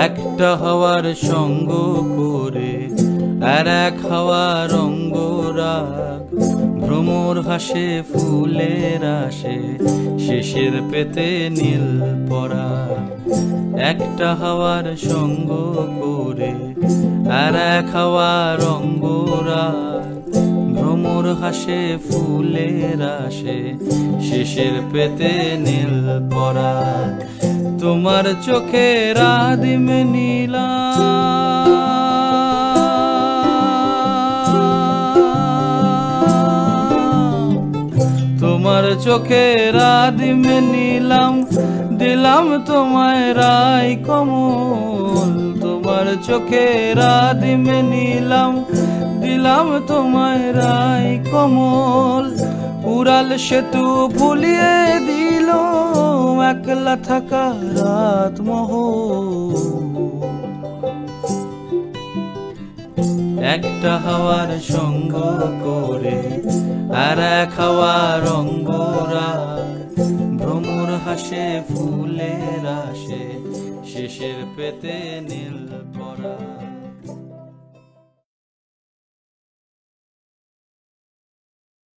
একটা হাওয়ার সঙ্গ করে আর এক হাওয়ার অঙ্গরাগ, ভ্রমর হাসে ফুলের আসে শেষের পেতে নীল পরাগ। একটা হাওয়ার সঙ্গ করে আর এক হাওয়ার অঙ্গরাগ, ভ্রমর হাসে ফুলের আসে শেষের পেতে নীল পরাগ। তোমার চোখের আদিম নীলা, তোমার চোখের আদিম নীলাম, দিলাম তোমায় রাই কমল। তোমার চোখের আদিম নীলাম, দিলাম তোমায় রাই কমল। উড়াল সেতু ভুলিয়ে দিল একলা থাকা রাত মহল। একটা হাওয়ার সঙ্গ করে আর এক হাওয়ার অঙ্গরাগ, ভ্রমর হাসে ফুলের আসে শেষের পেতে নীল পরাগ।